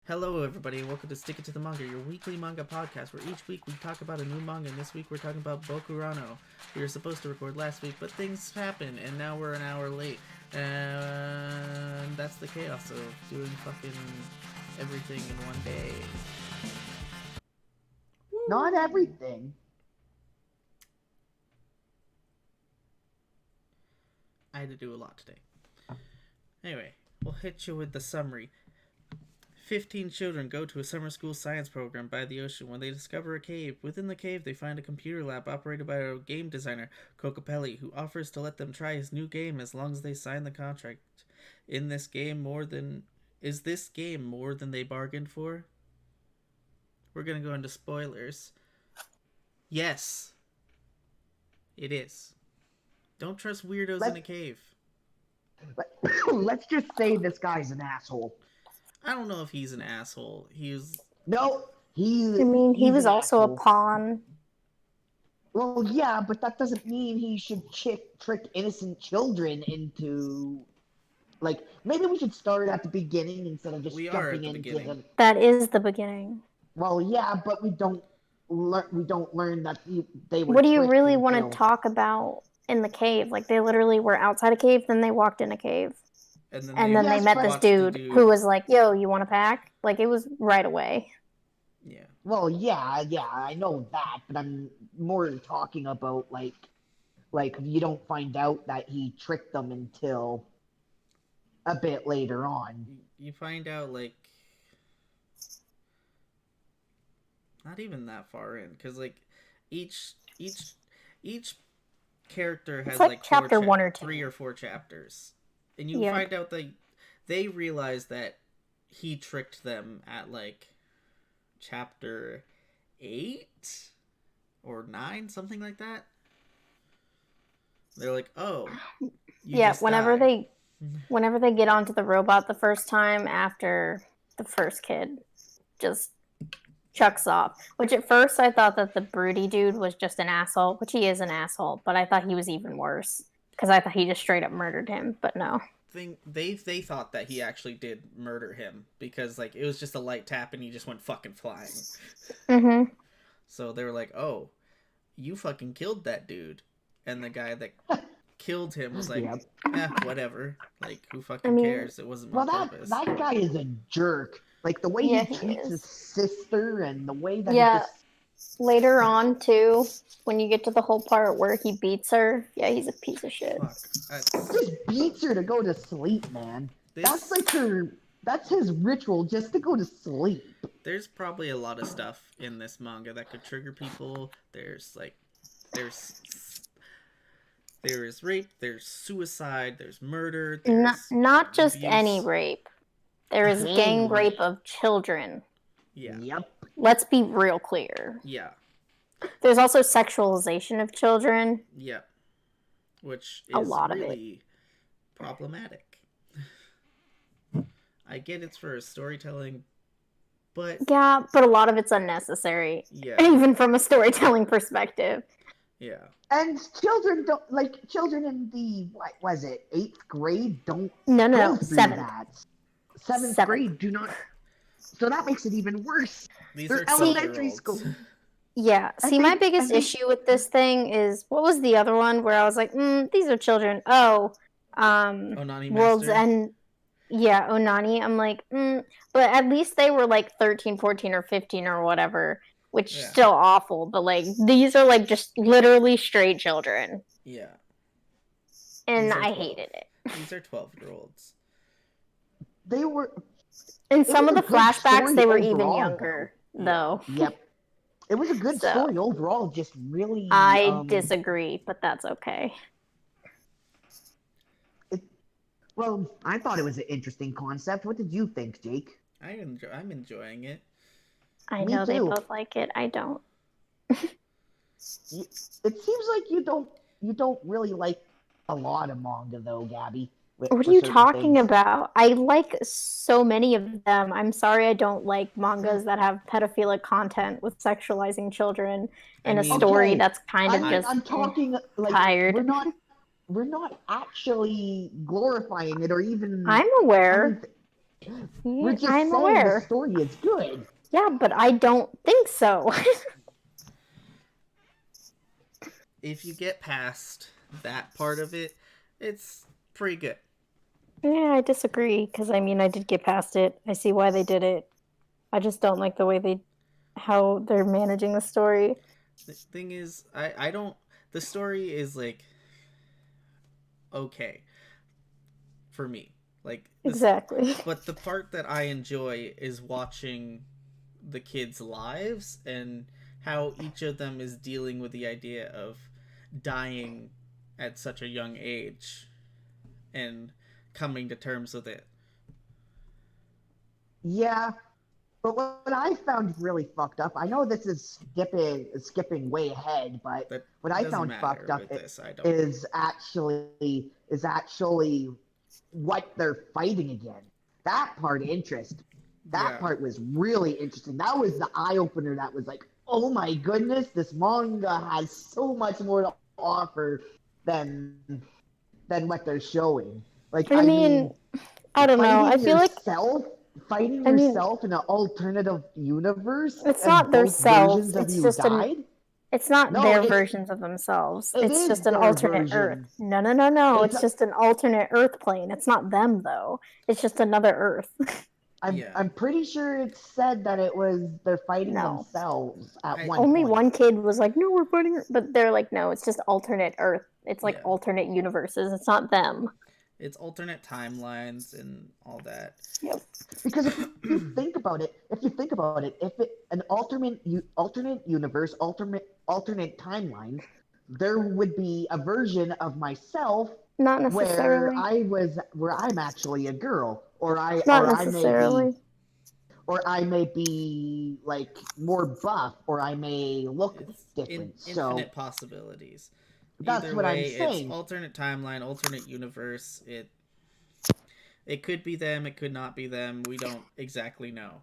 Hello, everybody, and welcome to Stick It to the Manga, your weekly manga podcast, where each week we talk about a new manga, and this week we're talking about Bokurano. We were supposed to record last week, but things happen, and now we're an hour late. And that's the chaos of doing fucking everything in one day. Not everything. I had to do a lot today. Anyway, we'll hit you with the summary. 15 children go to a summer school science program by the ocean when they discover a cave. Within the cave, they find a computer lab operated by a game designer, Kokopelli, who offers to let them try his new game as long as they sign the contract. Is this game more than they bargained for? We're gonna go into spoilers. Yes. It is. Don't trust weirdos in a cave. Let's just say this guy's an asshole. I don't know if he's an asshole. He was also asshole. a pawn. Well, yeah, but that doesn't mean he should trick innocent children into... Like, maybe we should start at the beginning instead of just jumping into the... That is the beginning. Well, yeah, but we don't learn that they were... What do you really want to talk about in the cave? Like, they literally were outside a cave, then they walked in a cave. And then they met this dude who was like, yo, you want to pack? Like, it was right away. Yeah. Well, yeah, I know that, but I'm more talking about, like you don't find out that he tricked them until a bit later on. You find out, like, not even that far in, because, like, each character has, like chapter 1 or 2. 3 or 4 chapters. And you find out that they realize that he tricked them at, like, chapter 8 or 9, something like that. They're like, oh, whenever they get onto the robot the first time after the first kid just chucks off. Which at first I thought that the broody dude was just an asshole, which he is an asshole, but I thought he was even worse. Because I thought he just straight up murdered him, but no. They thought that he actually did murder him because, like, it was just a light tap and he just went fucking flying. Mm-hmm. So they were like, oh, you fucking killed that dude. And the guy that killed him was like, whatever. Like, who fucking cares? It wasn't my purpose. That guy is a jerk. Like, the way he treats his sister and the way that Later on, too, when you get to the whole part where he beats her, he's a piece of shit. Just beats her to go to sleep, man. That's like that's his ritual, just to go to sleep. There's probably a lot of stuff in this manga that could trigger people. There's rape, there's suicide, there's murder. Not just abuse. Any rape. There is gang rape of children. Yeah. Yep. Let's be real clear. Yeah. There's also sexualization of children. Yeah. Which is a lot really problematic. I get it's for storytelling, but... Yeah, but a lot of it's unnecessary. Yeah. Even from a storytelling perspective. Yeah. And children in the, what was it, 8th grade don't No, go through 7th. that. 7th grade do not... So that makes it even worse. They're elementary school. Yeah. My biggest issue with this thing is, what was the other one where I was like, these are children. Onani World's Master? End. Yeah, Onani. I'm like, but at least they were like 13, 14, or 15 or whatever, which is still awful. But like, these are like just literally straight children. Yeah. And I hated it. These are 12-year-olds. They were... In some of the flashbacks, they were even younger, though. Yep. It was a good story overall, just really... I disagree, but that's okay. Well, I thought it was an interesting concept. What did you think, Jake? I'm enjoying it. I know they both like it. I don't. It seems like you don't really like a lot of manga, though, Gabi. What are you talking about? I like so many of them. I'm sorry I don't like mangas that have pedophilic content with sexualizing children in a story that's kind of just I'm talking, like, tired. We're not actually glorifying it or even... I'm aware. We're just I'm saying aware. the story is good. Yeah, but I don't think so. If you get past that part of it, it's pretty good. Yeah, I disagree because I mean I did get past it. I see why they did it. I just don't like the way how they're managing the story. The thing is, I don't. The story is like okay for me. Like this, Exactly. but the part that I enjoy is watching the kids' lives and how each of them is dealing with the idea of dying at such a young age and coming to terms with it. Yeah, but what I found really fucked up, I know this is skipping way ahead, but That what I doesn't found matter fucked up with this. I don't. is actually what they're fighting again. That part interest. That Yeah. part was really interesting. That was the eye opener. That was like, oh my goodness, this manga has so much more to offer than than what they're showing. Like, I I mean, mean, I don't know. I fighting feel like yourself fighting I mean yourself in an alternative universe it's and not their both selves. versions of It's you just died. it's not No, their it versions of themselves. it It's is just an their alternate Earth. version. No, no, no, no. It's It's just an alternate Earth plane. It's not them though. It's just another Earth. Yeah. I'm pretty sure it said that it was they're fighting No. themselves at I one Only point. one kid was like, "No, we're fighting," but they're like, "No, it's just alternate Earth. It's like Yeah. alternate universes. It's not them." It's alternate timelines and all that. Yep. Because if you think about it, if it an alternate universe, alternate timelines, there would be a version of myself Not where necessarily. where I'm actually a girl, or Not necessarily. I may be like more buff, or I may look It's different. So infinite possibilities. that's Either what I'm way, it's saying. alternate timeline, alternate universe. It could be them, it could not be them. We don't exactly know.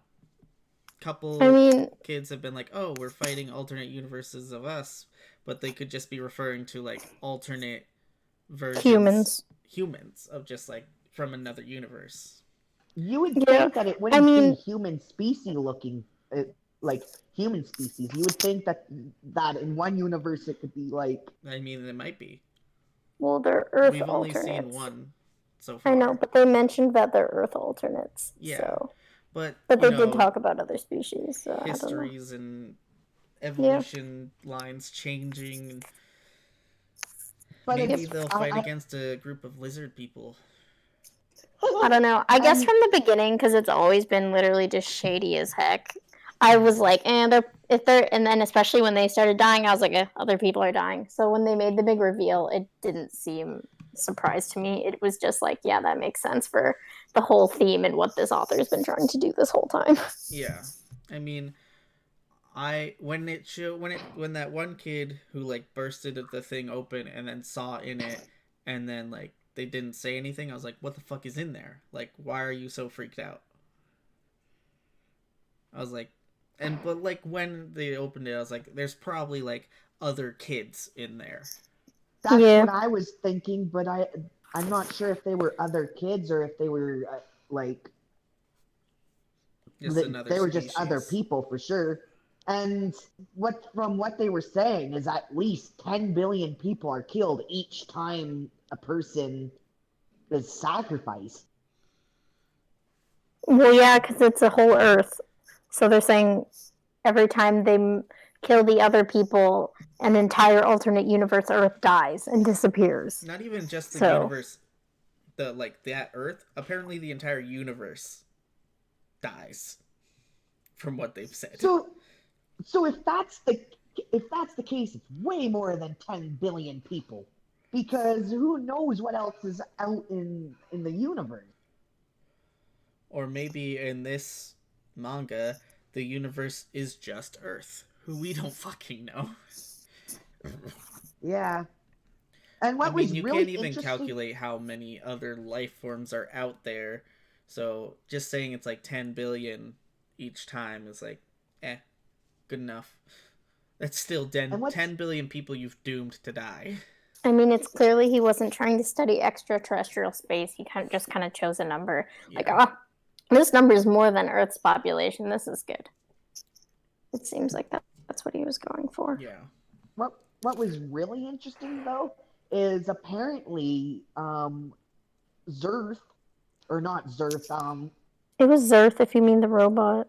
I Couple mean, kids have been like, "Oh, we're fighting alternate universes of us," but they could just be referring to like alternate versions, humans. humans of just like from another universe. You would Yeah. think that it I wouldn't be mean, human species looking like human species. You would think that in one universe it could be like I mean, it might be. well, they're Earth We've only seen alternates. one so I know, far. but they mentioned that they're Earth alternates. Yeah, So, but but they did talk about other species. So I don't know. histories and Yeah. evolution lines changing. but Maybe it's they'll fight against a group of lizard people. I don't know. I guess and from the beginning, because it's always been literally just shady as heck. I was like, if they're, and then especially when they started dying, I was like, other people are dying. So when they made the big reveal, it didn't seem surprise to me. It was just like, yeah, that makes sense for the whole theme and what this author's been trying to do this whole time. Yeah, I mean, when that one kid who like bursted the thing open and then saw in it, and then like they didn't say anything, I was like, what the fuck is in there? Like, why are you so freaked out? I was like, but like when they opened it, I was like, there's probably like other kids in there. that's Yeah. what I was thinking. But I'm not sure if they were other kids or if they were like Just another they were species. just other people for sure. And from what they were saying is at least 10 billion people are killed each time a person is sacrificed. Well, yeah, because it's a whole Earth. So they're saying every time they kill the other people, an entire alternate universe Earth dies and disappears. Not even just the So- universe, that Earth. Apparently, the entire universe dies, from what they've said. So if that's the case, it's way more than 10 billion people, because who knows what else is out in the universe. Or maybe in this manga, the universe is just Earth, who we don't fucking know. Yeah. And what I mean, was you really can't even interesting, calculate how many other life forms are out there. So just saying it's like 10 billion each time is like, good enough. That's still 10 billion people you've doomed to die. I mean, it's clearly he wasn't trying to study extraterrestrial space. He kind of chose a number. Yeah. Like, This number is more than Earth's population. This is good. It seems like that's what he was going for. Yeah. What was really interesting though is apparently Zerth, or not Zerth, it was Zerth if you mean the robot.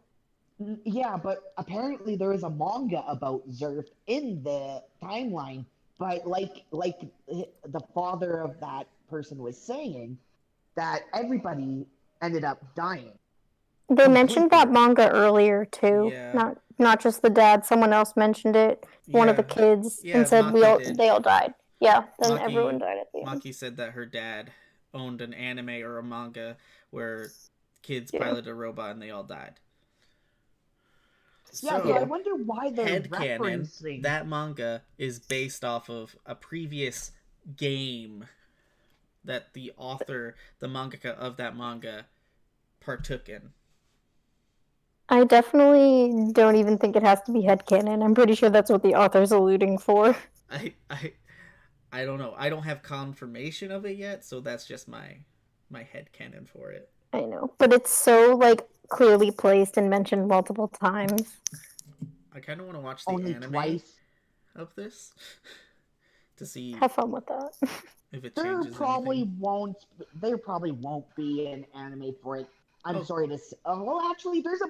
Yeah, but apparently there is a manga about Zerth in the timeline, but like the father of that person was saying, that everybody ended up dying. They mentioned that manga earlier too. Yeah. Not just the dad. Someone else mentioned it. One of the kids and said they all died. Yeah, then everyone died at the end. Maki said that her dad owned an anime or a manga where kids piloted a robot and they all died. Yeah, so I wonder why they're referencing that manga is based off of a previous game that the author, the mangaka of that manga, partook in. I definitely don't even think it has to be headcanon. I'm pretty sure that's what the author's alluding for. I don't know. I don't have confirmation of it yet, so that's just my headcanon for it. I know, but it's so like clearly placed and mentioned multiple times. I kind of want to watch the anime of this to see. Have fun with that. If it changes there probably won't be an anime for it. I'm sorry to say. Well, actually, there's a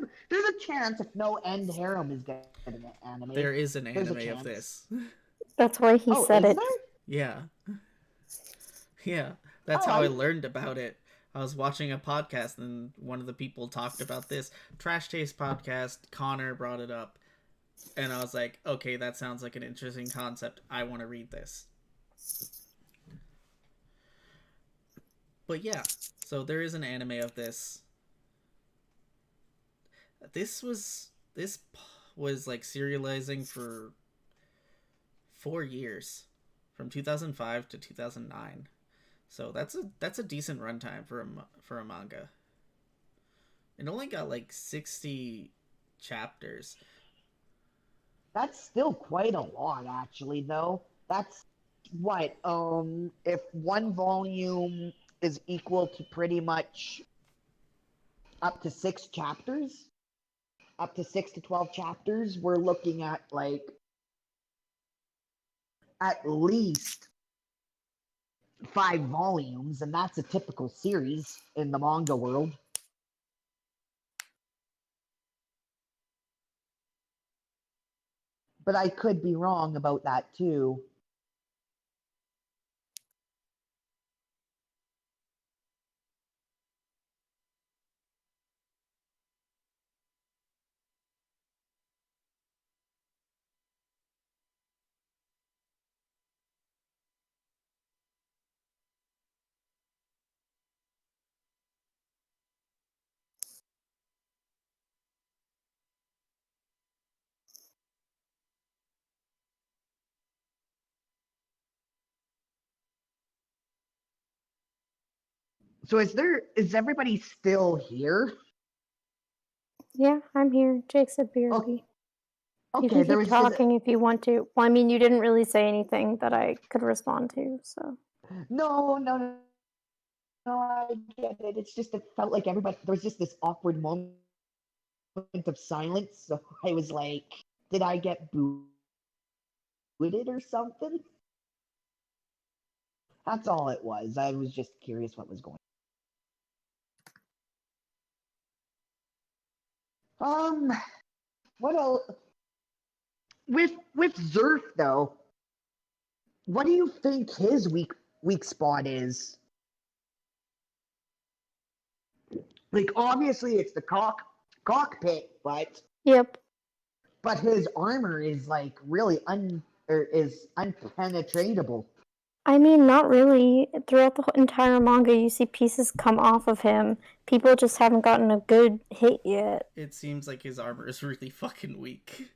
chance if No End Harem is getting an anime. There is an anime of this. That's why he said it. There? Yeah. Yeah. That's how I learned about it. I was watching a podcast and one of the people talked about this. Trash Taste podcast, Connor brought it up. And I was like, okay, that sounds like an interesting concept. I want to read this. But yeah, so there is an anime of this. This was like serializing for 4 years, from 2005 to 2009. So that's a decent runtime for a manga. It only got like 60 chapters. That's still quite a lot, actually. Though that's what if one volume is equal to pretty much up to 6 chapters. Up to 6 to 12 chapters, we're looking at like at least 5 volumes, and that's a typical series in the manga world. But I could be wrong about that too. So is everybody still here? Yeah, I'm here. Jake said BRB. Okay, you can keep talking if you want to. Well, I mean, you didn't really say anything that I could respond to, so. No, I get it. It's just it felt like everybody there was just this awkward moment of silence. So I was like, did I get booted or something? That's all it was. I was just curious what was going on. What else? With Zerth though, what do you think his weak spot is? Like obviously it's the cockpit, but Yep. But his armor is like really unpenetratable. I mean, not really. Throughout the entire manga, you see pieces come off of him. People just haven't gotten a good hit yet. It seems like his armor is really fucking weak.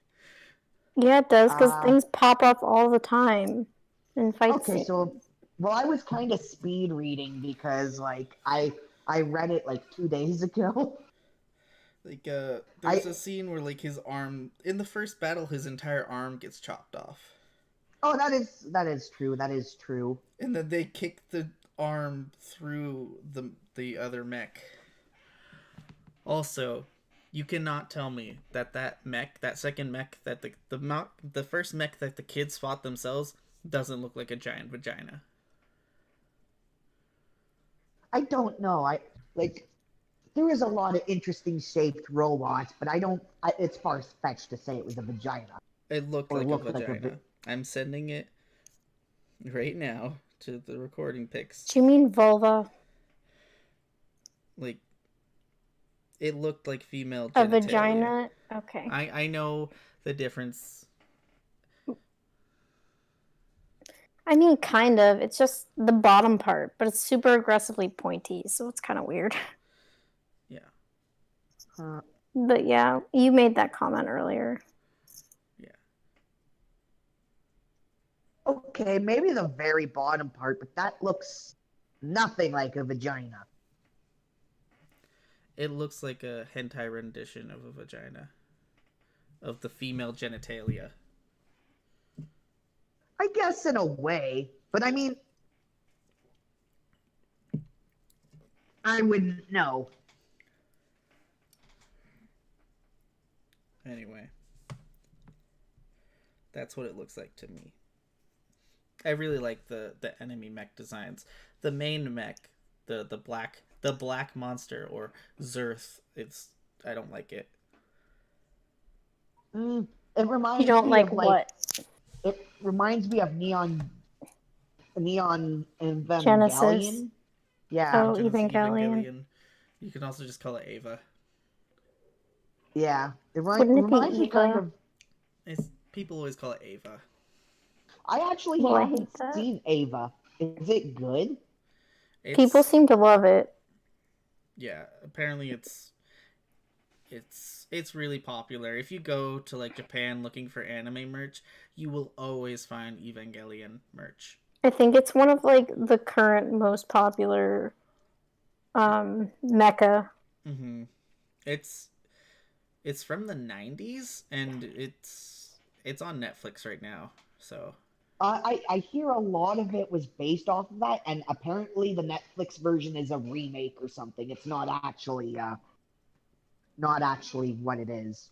Yeah, it does, because things pop up all the time in fight scenes. Okay, so, well, I was kind of speed reading because, like, I read it, like, 2 days ago. Like, there's a scene where, like, his arm, in the first battle, his entire arm gets chopped off. Oh, that is true. That is true. And then they kick the arm through the other mech. Also, you cannot tell me that that second mech, that the first mech that the kids fought themselves doesn't look like a giant vagina. I don't know. I like there is a lot of interesting shaped robots, but it's far fetched to say it was a vagina It looked or like a looked like vagina. I'm sending it right now to the recording pics. Do you mean vulva? Like, it looked like female genitalia. A vagina? Okay. I know the difference. I mean, kind of. It's just the bottom part, but it's super aggressively pointy, so it's kind of weird. Yeah. But yeah, you made that comment earlier. Yeah. Okay, maybe the very bottom part, but that looks nothing like a vagina. It looks like a hentai rendition of a vagina. Of the female genitalia. I guess in a way, but I mean, I wouldn't know. Anyway. That's what it looks like to me. I really like the enemy mech designs. The main mech, the black monster or Zerth, I don't like it. It reminds You don't me like of what? It reminds me of Neon Evangelion. Genesis. Yeah. Oh, Evangelion. You can also just call it Ava. Yeah. Wouldn't it be reminds me kind Eva? of. People always call it Ava. I actually Well, I haven't hate that. seen Ava. Is it good? People seem to love it. Yeah, apparently it's really popular. If you go to like Japan looking for anime merch, you will always find Evangelion merch. I think it's one of like the current most popular mecha. Mm-hmm. It's from the 90s and it's on Netflix right now. So I hear a lot of it was based off of that, and apparently the Netflix version is a remake or something. It's not actually what it is.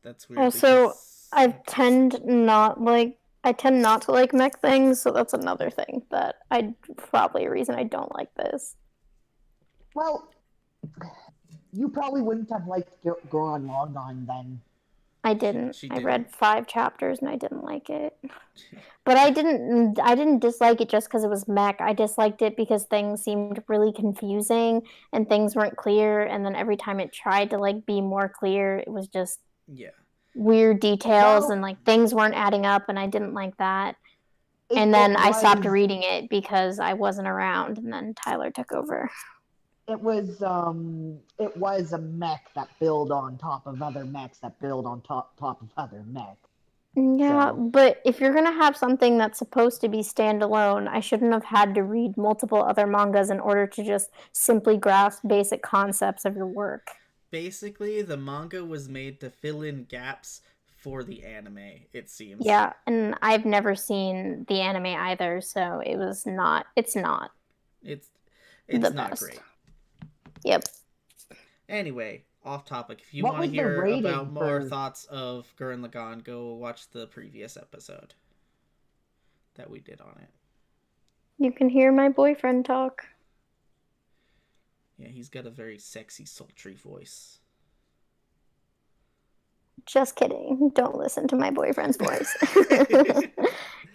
That's weird. Also, I tend not to like mech things, so that's another thing that probably a reason I don't like this. Well, you probably wouldn't have liked Goron Logon then. I didn't. I read 5 chapters and I didn't like it. But I didn't dislike it just because it was mech. I disliked it because things seemed really confusing and things weren't clear. And then every time it tried to like be more clear, it was just weird details and like things weren't adding up, and I didn't like that. And then I stopped reading it because I wasn't around, and then Tyler took over. It was a mech that build on top of other mechs that build on top of other mechs. Yeah, but if you're going to have something that's supposed to be standalone, I shouldn't have had to read multiple other mangas in order to just simply grasp basic concepts of your work. Basically, the manga was made to fill in gaps for the anime, it seems. Yeah, and I've never seen the anime either, so it's not not great. Yep. Anyway, off topic. If you want to hear about more thoughts of Gurren Lagann, go watch the previous episode that we did on it. You can hear my boyfriend talk. Yeah, he's got a very sexy, sultry voice. Just kidding. Don't listen to my boyfriend's voice.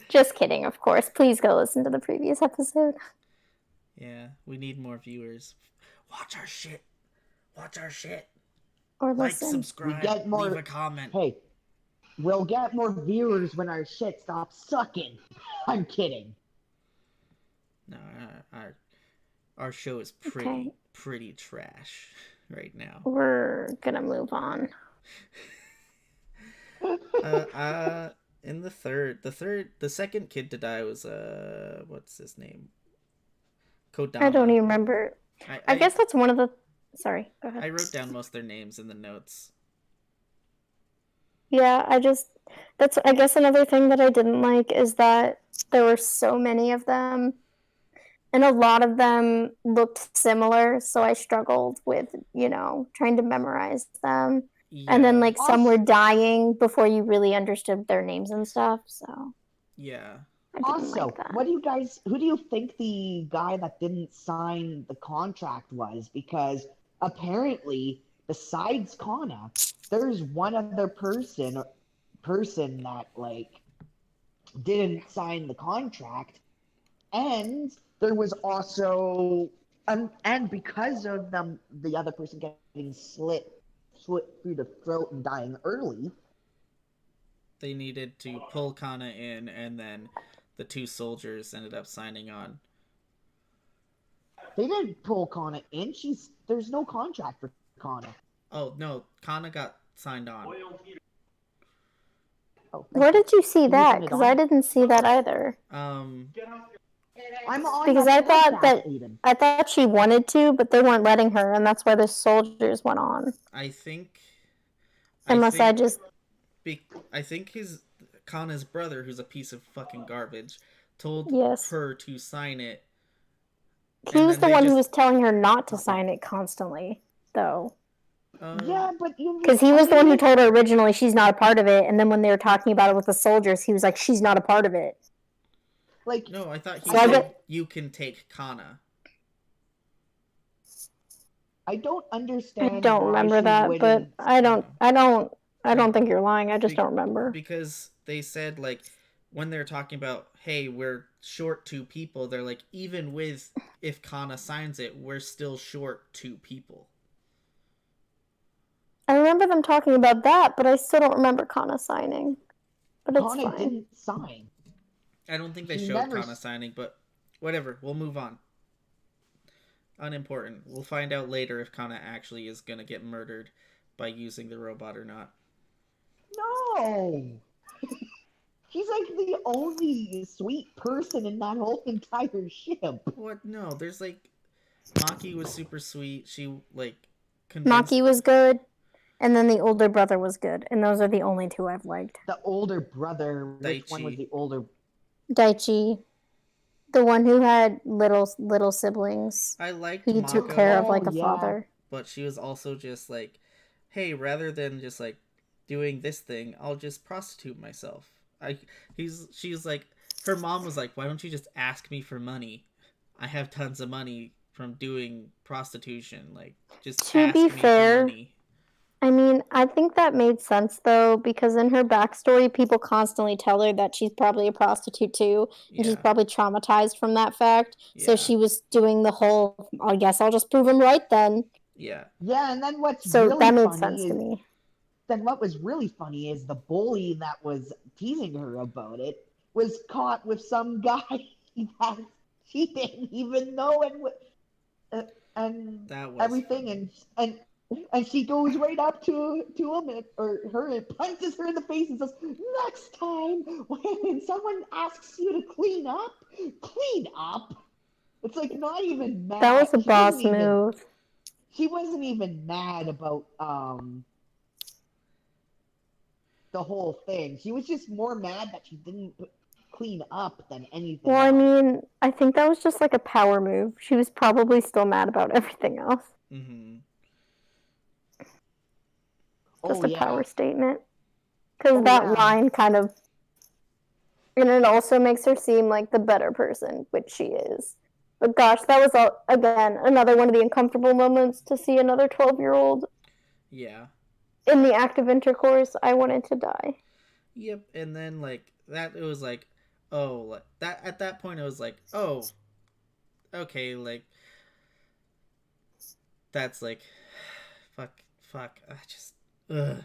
Just kidding, of course. Please go listen to the previous episode. Yeah, we need more viewers. Watch our shit. Or like, listen. subscribe, leave a comment. Hey, we'll get more viewers when our shit stops sucking. I'm kidding. No, our show is pretty trash right now. We're gonna move on. In the second kid to die was what's his name? Kodama. I don't even remember. I guess that's one of the. Sorry, go ahead. I wrote down most of their names in the notes. Yeah, I guess another thing that I didn't like is that there were so many of them, and a lot of them looked similar, so I struggled with, trying to memorize them. Yeah. And then, like, some were dying before you really understood their names and stuff, so. Yeah. I didn't like that. who do you think the guy that didn't sign the contract was? Because apparently, besides Kana, there's one other person that, like, didn't sign the contract, and there was also and because of the other person getting slit through the throat and dying early, they needed to pull Kana in, and then the two soldiers ended up signing on. they didn't pull Kana in. There's no contract for Kana. Oh no, Kana got signed on. Oh, where did you see Can you that? turn it Because on? I didn't see that either. I'm on Because the I thought podcast, that Aiden. I thought she wanted to, but they weren't letting her, and that's why the soldiers went on. I think Unless I just I think his Kana's brother, who's a piece of fucking garbage, told Yes. her to sign it. He was the one who was telling her not to sign it constantly, though. Yeah, but because he was the one who told her originally she's not a part of it, and then when they were talking about it with the soldiers, he was like, "She's not a part of it." Like, no, I thought he said you can take Kana. I don't understand. I don't remember that, but I don't think you're lying. I just don't remember. Because they said, like, when they're talking about, hey, we're short 2 people, they're like, even with if Kana signs it, we're still short 2 people. I remember them talking about that, but I still don't remember Kana signing. But it's Kana fine. didn't sign. I don't think they showed Kana signing, but whatever. We'll move on. Unimportant. We'll find out later if Kana actually is going to get murdered by using the robot or not. No! He's like the only sweet person in that whole entire ship. What? No, there's like... Maki was super sweet. She, like... Maki was good, and then the older brother was good, and those are the only 2 I've liked. The older brother... Daichi. Which one was the older... Daichi. The one who had little siblings. I liked He Mako, took care of, like, a father. But she was also just like, hey, rather than just, like, doing this thing, I'll just prostitute myself. She's like, her mom was like, why don't you just ask me for money? I have tons of money from doing prostitution. Like, just ask me for money. I mean, I think that made sense, though, because in her backstory, people constantly tell her that she's probably a prostitute, too, and she's probably traumatized from that fact. Yeah. So she was doing the whole, I guess I'll just prove him right, then. Yeah. Yeah, and then that made sense to me. Then what was really funny is the bully that was teasing her about it was caught with some guy that she didn't even know, and that was everything, and she goes right up to him and punches her in the face and says, "Next time when someone asks you to clean up, clean up." It's like not even mad. That was a boss move. She wasn't even mad about the whole thing. She was just more mad that she didn't clean up than anything else. I mean, I think that was just like a power move. She was probably still mad about everything else. Mm-hmm. Just a power statement. Because that line kind of... And it also makes her seem like the better person, which she is. But gosh, that was, again, another one of the uncomfortable moments to see another 12-year-old. Yeah. In the act of intercourse, I wanted to die. Yep, and then, like, it was like, oh, that at that point, it was like, oh, okay, like, that's like, fuck, I just, ugh.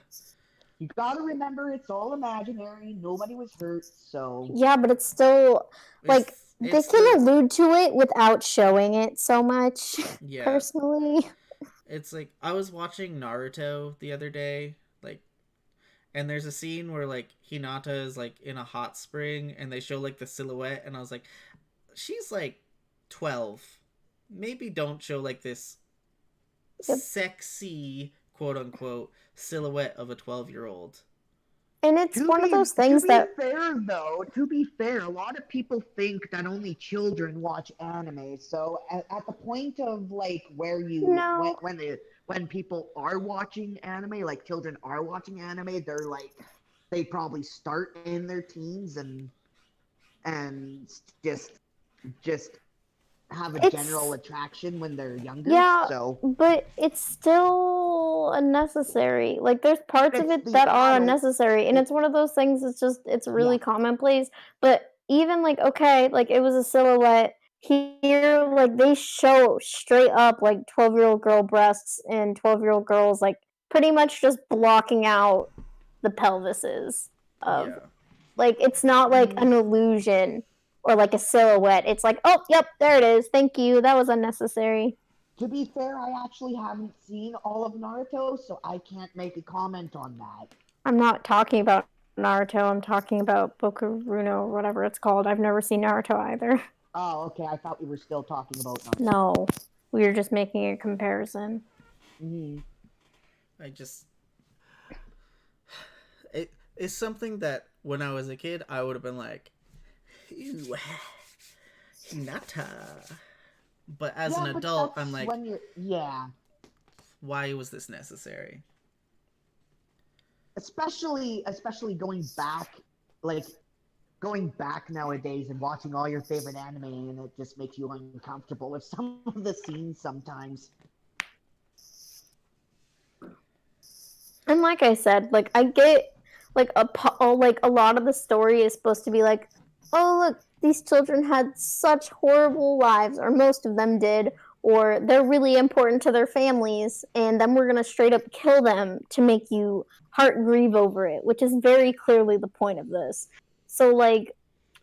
You gotta remember, it's all imaginary. Nobody was hurt, so... Yeah, but it's still, like, they can allude to it without showing it so much, personally. It's like, I was watching Naruto the other day, like, and there's a scene where, like, Hinata is, like, in a hot spring, and they show, like, the silhouette, and I was like, she's, like, 12. Maybe don't show, like, this sexy, quote-unquote, silhouette of a 12-year-old. And it's one of those things To be fair, a lot of people think that only children watch anime. So at the point of like where you no. when people are watching anime, like children are watching anime, they're like they probably start in their teens and just have a general attraction when they're younger. Yeah, so but it's still unnecessary. Like there's parts of it's it the that are adult. unnecessary, and it's one of those things. It's really commonplace. But even like okay, like it was a silhouette. Here, like they show straight up like 12-year-old girl breasts and 12-year-old girls like pretty much just blocking out the pelvises of like it's not like an illusion or like a silhouette. It's like, oh, yep, there it is. Thank you. That was unnecessary. To be fair, I actually haven't seen all of Naruto, so I can't make a comment on that. I'm not talking about Naruto. I'm talking about Bokurano or whatever it's called. I've never seen Naruto either. Oh, okay. I thought we were still talking about Naruto. No, we were just making a comparison. It's something that when I was a kid, I would have been like, ew, Hinata. But as an adult, I'm like, why was this necessary? Especially going back nowadays and watching all your favorite anime, and it just makes you uncomfortable with some of the scenes sometimes. And like I said, like I get like a lot of the story is supposed to be like, oh look, these children had such horrible lives, or most of them did, or they're really important to their families, and then we're gonna straight up kill them to make you heart grieve over it, which is very clearly the point of this. So like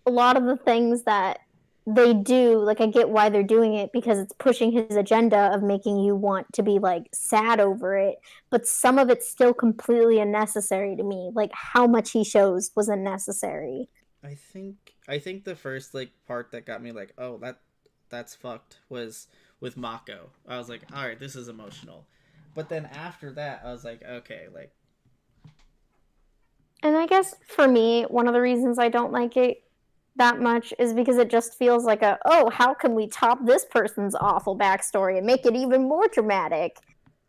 a lot of the things that they do, like I get why they're doing it because it's pushing his agenda of making you want to be like sad over it, but some of it's still completely unnecessary to me. Like how much he shows was unnecessary. I think the first like part that got me like, oh, that's fucked was with Mako. I was like, all right, this is emotional. But then after that, I was like, okay, like. And I guess for me, one of the reasons I don't like it that much is because it just feels like how can we top this person's awful backstory and make it even more dramatic?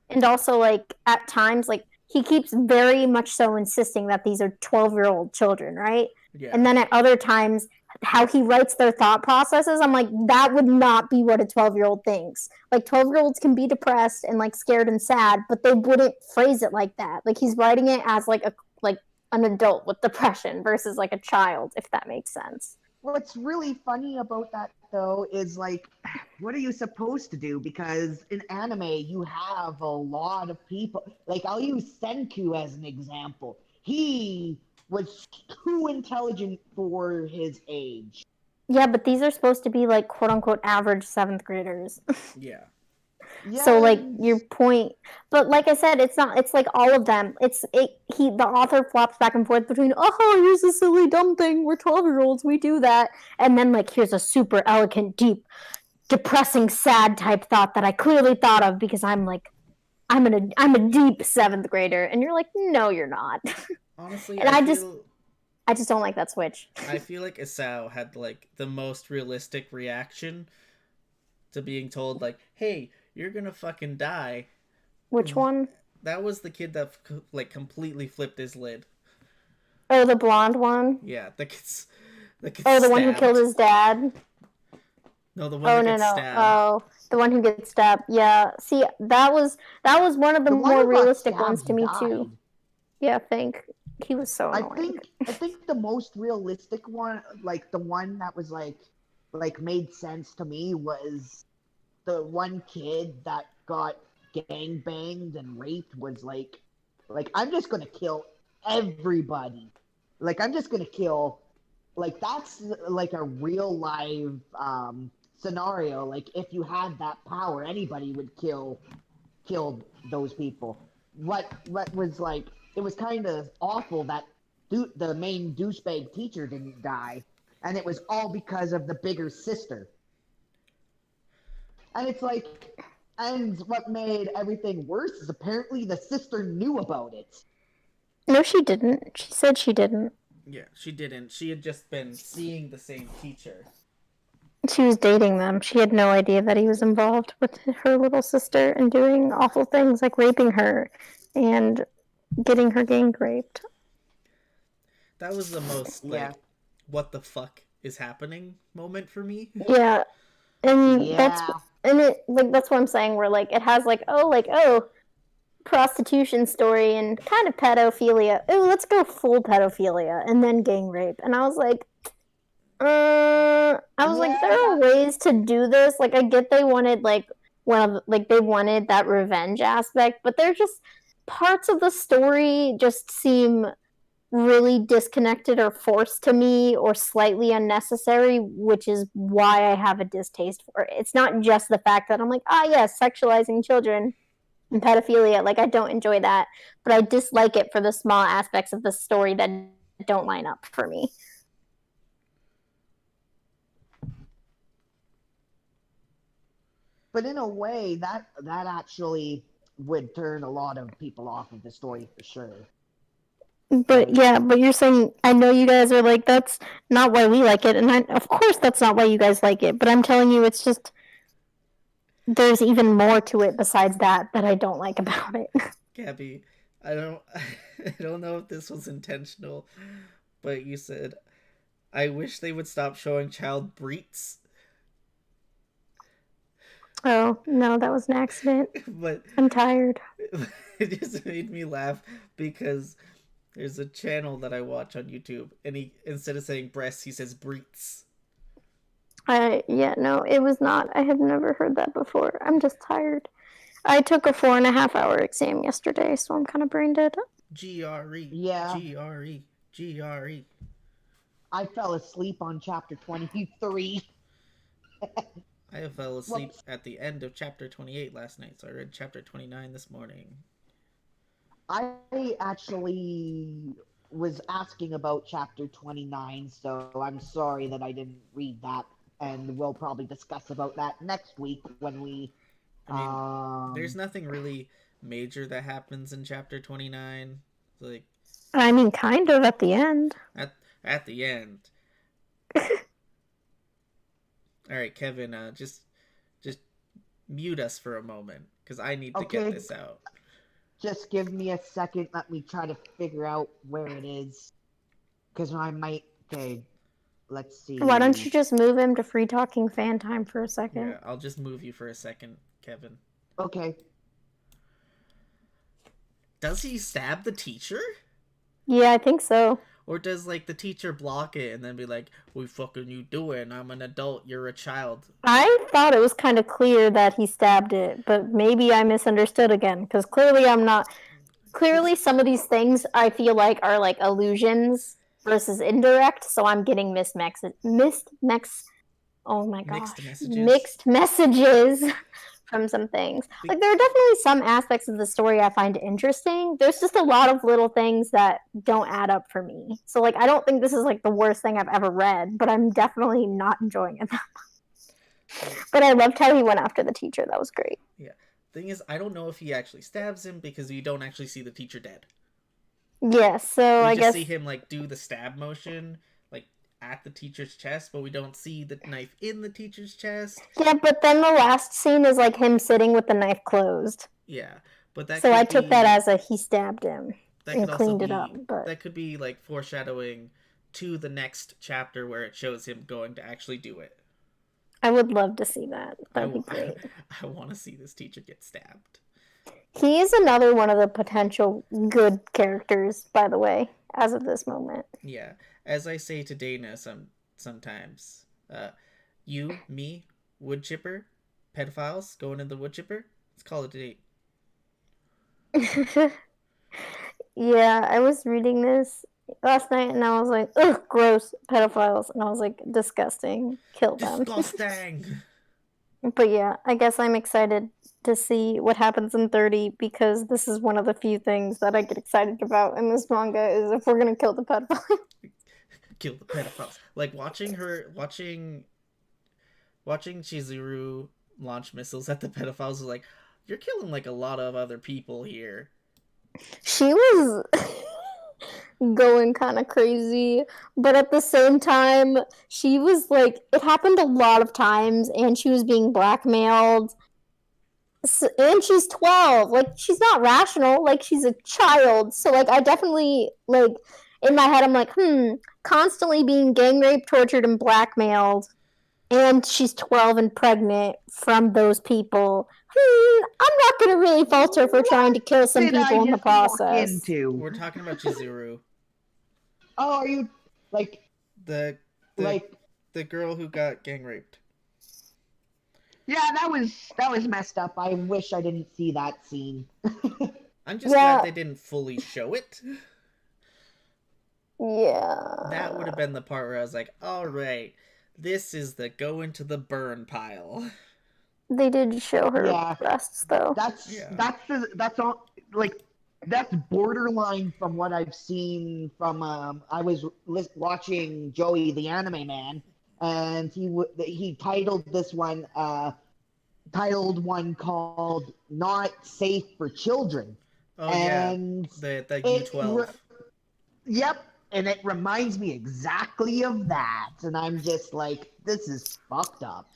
And also, like, at times, like, he keeps very much so insisting that these are 12-year-old children, right? Yeah. And then at other times, how he writes their thought processes, I'm like, that would not be what a 12-year-old thinks. Like, 12-year-olds can be depressed and, like, scared and sad, but they wouldn't phrase it like that. Like, he's writing it as, like, an adult with depression versus, like, a child, if that makes sense. What's really funny about that, though, is, like, what are you supposed to do? Because in anime, you have a lot of people. Like, I'll use Senku as an example. He was too intelligent for his age. Yeah, but these are supposed to be, like, quote-unquote average 7th graders. Yeah. Yes. So like your point, but like I said, it's not. It's like all of them. The author flops back and forth between here's a silly dumb thing. We're 12-year-olds. We do that, and then like here's a super elegant, deep, depressing, sad type thought that I clearly thought of because I'm a deep 7th grader, and you're like, no, you're not. Honestly, and I just don't like that switch. I feel like Isao had like the most realistic reaction to being told like, hey, you're gonna fucking die. Which one? That was the kid that like completely flipped his lid. Oh, the blonde one? Yeah, the kid's the one who killed his dad? No, the one that gets stabbed. Oh, the one who gets stabbed. Yeah. See, that was one of the more realistic ones to me too. Yeah, he was so annoying. I think the most realistic one, like the one that was like made sense to me was the one kid that got gang banged and raped was like I'm just gonna kill everybody. Like I'm just gonna kill. Like that's like a real live scenario. Like if you had that power, anybody would kill those people. What was like? It was kind of awful that the main douchebag teacher didn't die, and it was all because of the bigger sister. And it's like, and what made everything worse is apparently the sister knew about it. No, she didn't. She said she didn't. Yeah, she didn't. She had just been seeing the same teacher. She was dating them. She had no idea that he was involved with her little sister and doing awful things like raping her and getting her gang raped. That was the most, Yeah. what the fuck is happening moment for me. Yeah. And Yeah. that's what I'm saying, where it has prostitution story and kind of pedophilia. Oh, let's go full pedophilia and then gang rape. And I was like, there are ways to do this. Like, I get they wanted they wanted that revenge aspect, but they're just parts of the story just seem really disconnected or forced to me or slightly unnecessary, which is why I have a distaste for it. It's not just the fact that I'm like, yes, sexualizing children and pedophilia. Like, I don't enjoy that, but I dislike it for the small aspects of the story that don't line up for me. But in a way, that actually would turn a lot of people off of the story for sure. But yeah, but you're saying, I know you guys are like, that's not why we like it, and of course that's not why you guys like it, but I'm telling you, it's just, there's even more to it besides that I don't like about it. Gabi, I don't know if this was intentional, but you said, I wish they would stop showing child breeds. Oh, no, that was an accident. But I'm tired. it just made me laugh because there's a channel that I watch on YouTube, and he, instead of saying breasts, he says breeds. No, it was not. I have never heard that before. I'm just tired. I took a 4.5-hour exam yesterday, so I'm kind of brain dead. GRE. Yeah. GRE. I fell asleep on chapter 23. I fell asleep at the end of chapter 28 last night, so I read chapter 29 this morning. I actually was asking about chapter 29, so I'm sorry that I didn't read that, and we'll probably discuss about that next week when we... there's nothing really major that happens in chapter 29. Like, I mean, kind of at the end. At the end. All right, Kevin, just mute us for a moment, because I need to get this out. Just give me a second. Let me try to figure out where it is. Because I might... Okay, let's see. Why don't you just move him to free talking fan time for a second? Yeah, I'll just move you for a second, Kevin. Okay. Does he stab the teacher? Yeah, I think so. Or does, the teacher block it and then be like, what fucking you doing? I'm an adult, you're a child. I thought it was kind of clear that he stabbed it, but maybe I misunderstood again, because clearly I'm not... Clearly some of these things I feel like are, allusions versus indirect, so I'm getting mixed messages from some things. There are definitely some aspects of the story I find interesting. There's just a lot of little things that don't add up for me. So, I don't think this is, the worst thing I've ever read, but I'm definitely not enjoying it that much. But I loved how he went after the teacher. That was great. Yeah. Thing is, I don't know if he actually stabs him, because you don't actually see the teacher dead. Yeah, so I guess... We just see him, do the stab motion, at the teacher's chest, but we don't see the knife in the teacher's chest. Yeah, but then the last scene is him sitting with the knife closed. Yeah, but that. So I took that as he stabbed him and cleaned it up. But that could be foreshadowing to the next chapter where it shows him going to actually do it. I would love to see that. That'd be great. I want to see this teacher get stabbed. He is another one of the potential good characters, by the way, as of this moment. Yeah. As I say to Dana sometimes, you, me, wood chipper, pedophiles going in the wood chipper, let's call it a date. Yeah, I was reading this last night and I was like, ugh, gross, pedophiles. And I was like, disgusting, kill them. Disgusting! But yeah, I guess I'm excited to see what happens in 30, because this is one of the few things that I get excited about in this manga, is if we're gonna kill the pedophile. Kill the pedophiles. Watching Chizuru launch missiles at the pedophiles is like, you're killing a lot of other people here. She was going kind of crazy, but at the same time, she was like, it happened a lot of times, and she was being blackmailed. And she's 12. Like, she's not rational. Like, she's a child. So, like, I definitely, like, in my head, I'm like, constantly being gang raped, tortured, and blackmailed. And she's 12 and pregnant from those people. I'm not going to really fault her for trying to kill some people in the process. We're talking about Chizuru. Oh, are you, like... The girl who got gang raped. Yeah, that was messed up. I wish I didn't see that scene. I'm just glad they didn't fully show it. Yeah. That would have been the part where I was like, all right, this is the go into the burn pile. They did show her breasts, though. That's all, like, that's borderline from what I've seen from, I was watching Joey the Anime Man, and he titled this one, called Not Safe for Children. Oh, and the U12. Yep, and it reminds me exactly of that, and I'm just like, this is fucked up.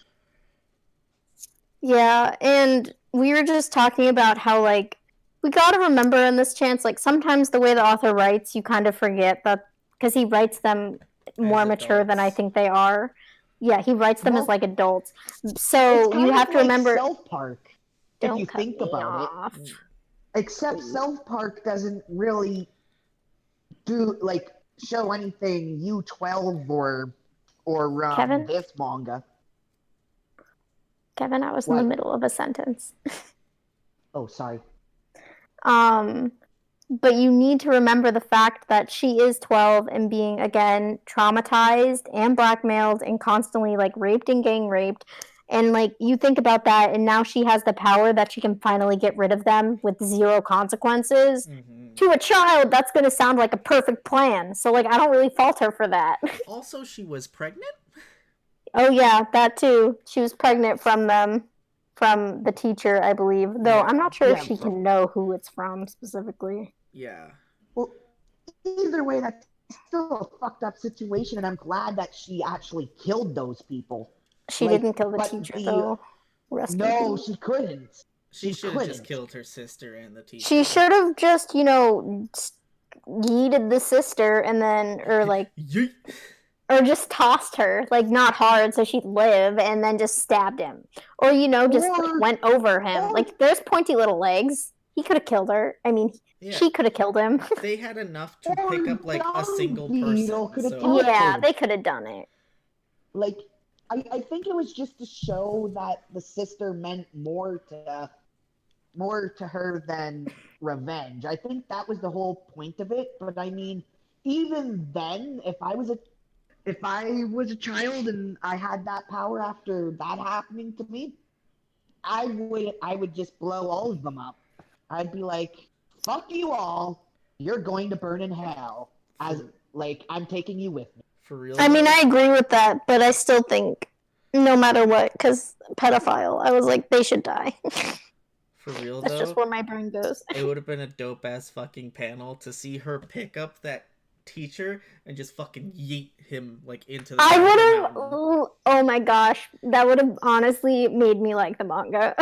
Yeah, and we were just talking about how, like, we gotta remember in this chance, like, sometimes the way the author writes, you kind of forget that, because he writes them more mature than I think they are. Yeah, he writes them as, like, adults. So you have to remember... South Park, if you think about it. Except South Park doesn't really show anything U12 or Kevin? This manga. Kevin, I was in the middle of a sentence. Oh, sorry. But you need to remember the fact that she is 12 and being, again, traumatized and blackmailed and constantly, like, raped and gang raped. And, like, you think about that, and now she has the power that she can finally get rid of them with 0 consequences. Mm-hmm. To a child, that's going to sound like a perfect plan. So, like, I don't really fault her for that. Also, she was pregnant? Oh, yeah, that too. She was pregnant from them. From the teacher, I believe. Though I'm not sure if she can know who it's from specifically. Yeah. Well, either way, that's still a fucked up situation, and I'm glad that she actually killed those people. She didn't kill the teacher, though. No, she couldn't. She should have just killed her sister and the teacher. She should have just, yeeted the sister and then, or like... Yeet! Or just tossed her, like, not hard, so she'd live, and then just stabbed him. Or, just went over him. Like, there's pointy little legs. He could have killed her. I mean, she could have killed him. They had enough to pick up, like, a single person. Yeah, they could have done it. Like, I think it was just to show that the sister meant more to her than revenge. I think that was the whole point of it, but I mean, even then, if I was a child and I had that power after that happening to me, I would just blow all of them up. I'd be like, fuck you all, you're going to burn in hell. I'm taking you with me. For real? I mean, I agree with that, but I still think, no matter what, because pedophile, I was like, they should die. For real, That's just where my brain goes. It would have been a dope-ass fucking panel to see her pick up that teacher and just fucking yeet him into the I would have oh my gosh, that would have honestly made me like the manga.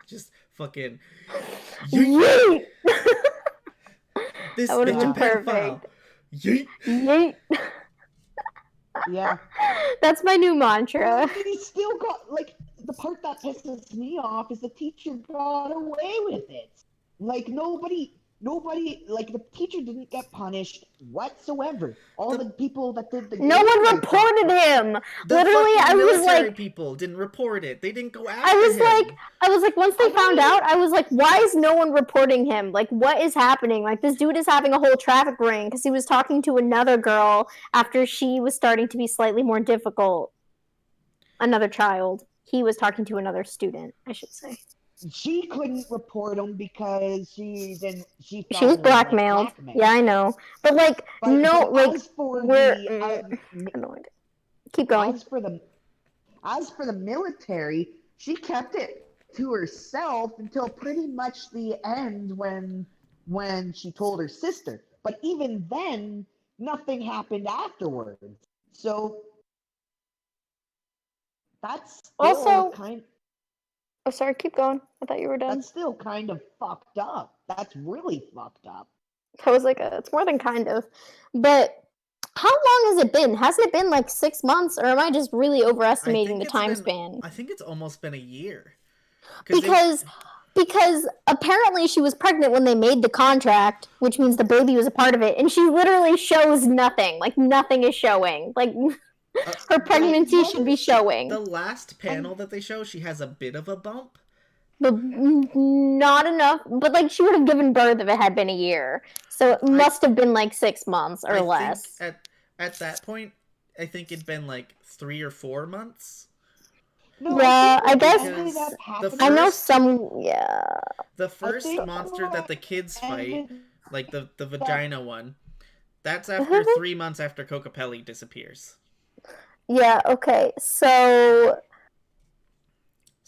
Just fucking yeet. This that would have been perfect. Yeet. Yeet. Yeah, that's my new mantra. He still got, the part that pisses me off is the teacher got away with it. Nobody, the teacher didn't get punished whatsoever. All the people that did the... No one reported him! Literally, I was like... people didn't report it. They didn't go after I him. was like, once they found out, I was like, why is no one reporting him? Like, what is happening? Like, this dude is having a whole traffic ring because he was talking to another girl after she was starting to be slightly more difficult. Another child. He was talking to another student, I should say. She couldn't report him because she was blackmailed. Yeah, I know. But keep going. As for the military, she kept it to herself until pretty much the end when she told her sister. But even then, nothing happened afterwards. So that's still Also, kind. oh, sorry, keep going. I thought you were done. That's still kind of fucked up. That's really fucked up. I was like, it's more than kind of. But how long has it been? Hasn't it been like 6 months, or am I just really overestimating the time span? I think it's almost been a year. Because apparently she was pregnant when they made the contract, which means the baby was a part of it, and she literally shows nothing. Like, nothing is showing. Like, her pregnancy should be showing. The last panel that they show, she has a bit of a bump. But not enough. But, like, she would have given birth if it had been a year. So it must have been, like, 6 months or less. At that point, I think it'd been, like, 3 or 4 months. No, yeah, I guess. I know some. Yeah. The first monster that the kids fight, like the vagina one, that's after 3 months after Kokopelli disappears. Yeah, okay. So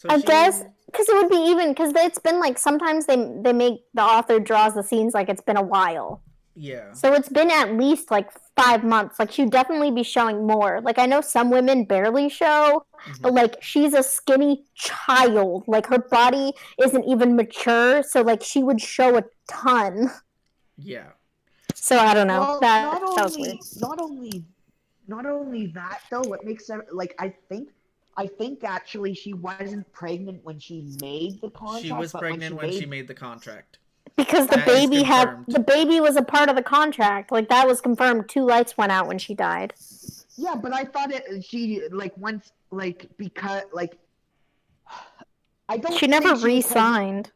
I guess, because it would be even, because it's been like, sometimes they make, the author draws the scenes like it's been a while. Yeah. So it's been at least like 5 months. Like, she'd definitely be showing more. Like, I know some women barely show, but like, she's a skinny child. Like, her body isn't even mature, so like, she would show a ton. Yeah. So I don't know. Well, that was weird. Not only that though, what makes it like I think actually she wasn't pregnant when she made the contract. She was pregnant when she made the contract. Because the baby was a part of the contract. Like, that was confirmed. 2 lights went out when she died. Yeah, but I thought she She never re-signed.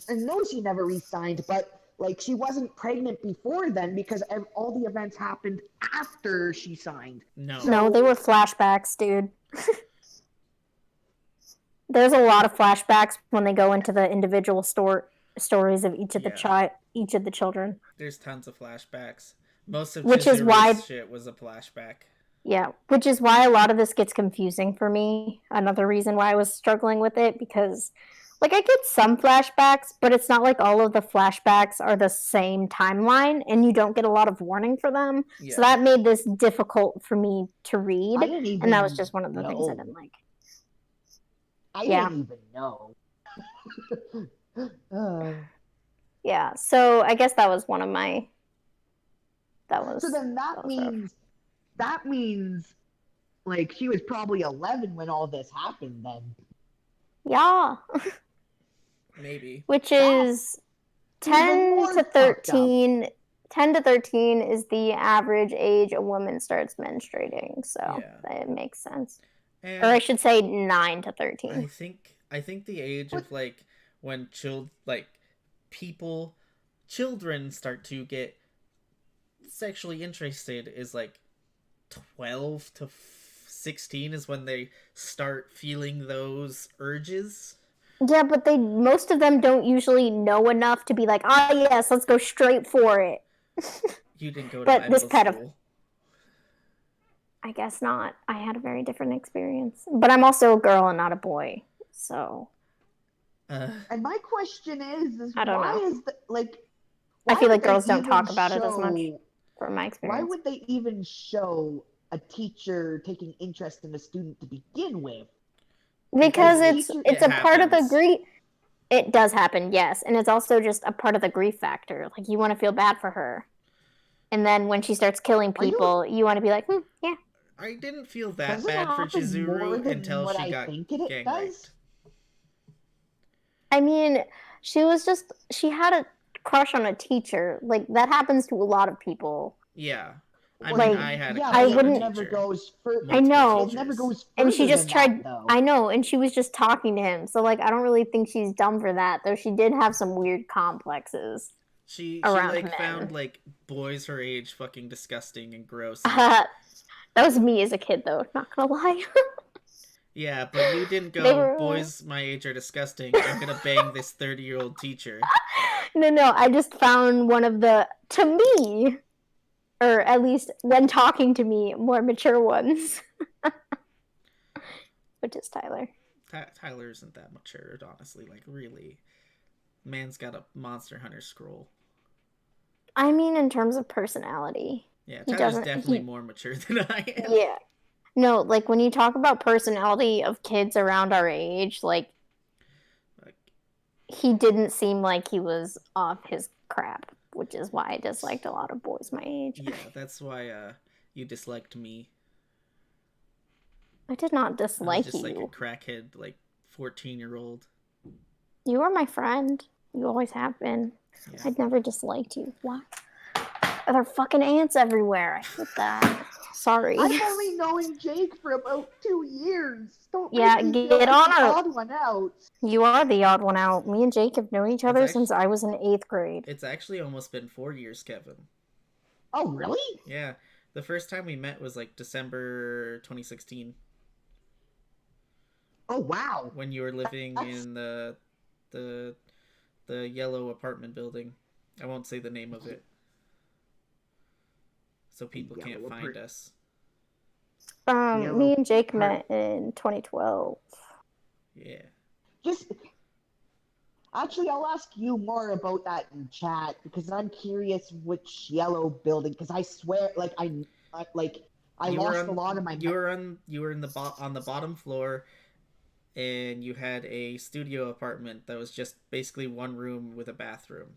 No, she never re-signed, but like, she wasn't pregnant before then because all the events happened after she signed. No, they were flashbacks, dude. There's a lot of flashbacks when they go into the individual stories of each of the children. There's tons of flashbacks. Most of Chizuru's shit was a flashback. Yeah, which is why a lot of this gets confusing for me. Another reason why I was struggling with it, because like, I get some flashbacks, but it's not like all of the flashbacks are the same timeline, and you don't get a lot of warning for them. Yeah. So that made this difficult for me to read, and that was just one of the things I didn't like. I didn't even know. Yeah, so I guess that was one of my. So then that means, like, she was probably 11 when all this happened. Then. Yeah. Maybe. Which is 10 to 13. 10 to 13 is the average age a woman starts menstruating, so it makes sense. Or I should say 9 to 13. I think the age of, like, when children start to get sexually interested is like 12 to 16 is when they start feeling those urges. Yeah, but most of them don't usually know enough to be like, yes, let's go straight for it. You didn't go to medical school. I guess not. I had a very different experience. But I'm also a girl and not a boy, so. And my question is I don't know. Is like? I feel like girls don't talk about it as much, from my experience. Why would they even show a teacher taking interest in a student to begin with? Because it's a part of the grief. It does happen, yes, and it's also just a part of the grief factor. Like, you want to feel bad for her, and then when she starts killing people, you want to be like, yeah. I didn't feel that bad for Chizuru until she got gang raped. I mean, she had a crush on a teacher. Like, that happens to a lot of people. Yeah. I mean, I had a crush on a teacher. Never goes further. I know. It never goes further. And she just tried. I know, and she was just talking to him. So, like, I don't really think she's dumb for that. Though she did have some weird complexes. She found, like, boys her age fucking disgusting and gross. That was me as a kid, though. Not gonna lie. Yeah, but you didn't go, boys my age are disgusting. I'm gonna bang this 30-year-old teacher. No. I just found one of the, to me, or at least when talking to me, more mature ones. Which is Tyler. Tyler isn't that mature, honestly. Like, really. Man's got a Monster Hunter scroll. I mean, in terms of personality. Yeah, He Tyler's doesn't. definitely more mature than I am. Yeah. No, like when you talk about personality of kids around our age, like Like, he didn't seem like he was off his crap, which is why I disliked a lot of boys my age. yeah, that's why you disliked me. I did not I was dislike just like a you. crackhead, like 14-year-old. You are my friend. You always have been. Yeah. I'd never disliked you. Why? There are fucking ants everywhere. I hate that. Sorry. I've only known Jake for about 2 years. Don't Yeah, make me feel get like on the our. odd one out. You are the odd one out. Me and Jake have known each other since I was in 8th grade. It's actually almost been 4 years, Kevin. Oh, really? Yeah. The first time we met was like December 2016. Oh, wow. When you were living in the yellow apartment building. I won't say the name of it. So people can't find us. Me and Jake met in 2012. Yeah. Actually, I'll ask you more about that in chat because I'm curious which yellow building. Because I swear, I lost a lot of my. You were on the bottom floor, and you had a studio apartment that was just basically one room with a bathroom.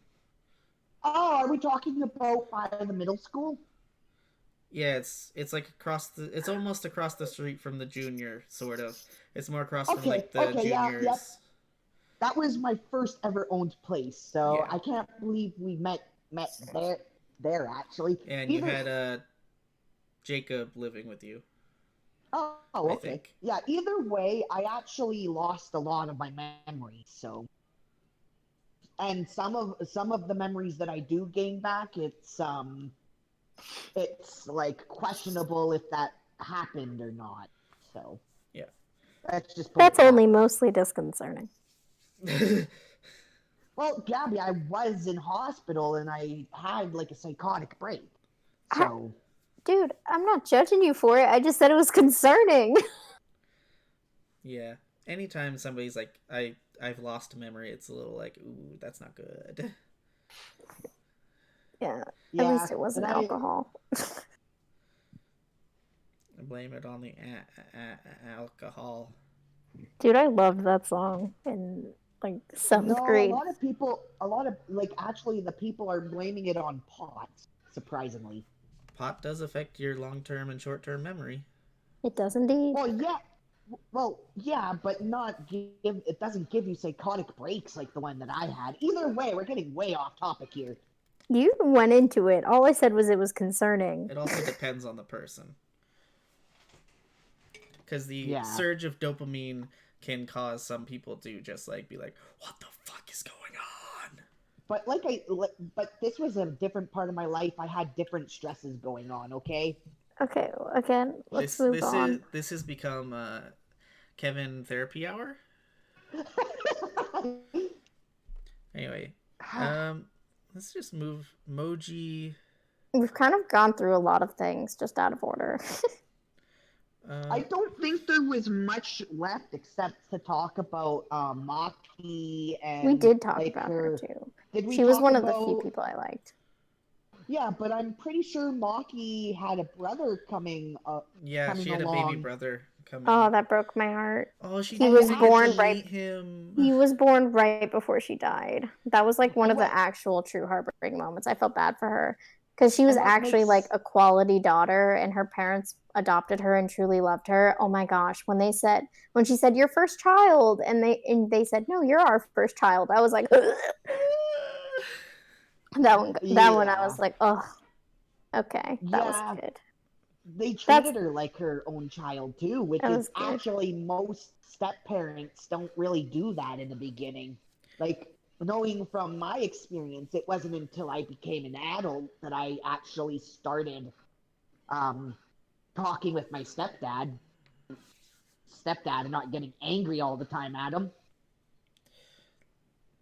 Oh, are we talking about by the middle school? Yeah, it's like it's almost across the street from the junior, sort of. It's more across from like the juniors. Yeah. That was my first ever owned place, so yeah. I can't believe we met there actually. And you had Jacob living with you. Oh, okay. Yeah, either way, I actually lost a lot of my memories, so. And some of the memories that I do gain back, it's like questionable if that happened or not. So. Yeah. That's only mostly disconcerting. Well, Gabi, I was in hospital and I had like a psychotic break. So. Dude, I'm not judging you for it. I just said it was concerning. Yeah. Anytime somebody's like, I've lost memory, it's a little like, ooh, that's not good. Yeah. At least it wasn't alcohol. Blame it on the alcohol. Dude, I loved that song in like 7th grade. A lot of people, actually the people are blaming it on pot, surprisingly. Pot does affect your long-term and short-term memory. It does indeed. Well, yeah, but it doesn't give you psychotic breaks like the one that I had. Either way, we're getting way off topic here. You went into it. All I said was it was concerning. It also depends on the person. Because the surge of dopamine can cause some people to just like be like, what the fuck is going on? But but this was a different part of my life. I had different stresses going on, okay? Okay, again, let's move on. This has become Kevin therapy hour. Anyway, let's just move Moji. We've kind of gone through a lot of things just out of order. I don't think there was much left except to talk about Maki and. We did talk about her too. She was one of the few people I liked. Yeah, but I'm pretty sure Maki had a brother coming up. Yeah, she had a baby brother coming. Oh, that broke my heart. Oh, he was born right. Him. He was born right before she died. That was like one of the actual true heartbreaking moments. I felt bad for her because she was actually like a quality daughter, and her parents adopted her and truly loved her. Oh my gosh, when she said your first child, and they said no, you're our first child. I was like. That one I was like, oh, okay, that was good. They treated her like her own child too, which is actually most step-parents don't really do that in the beginning. Like, knowing from my experience, it wasn't until I became an adult that I actually started talking with my stepdad and not getting angry all the time at him.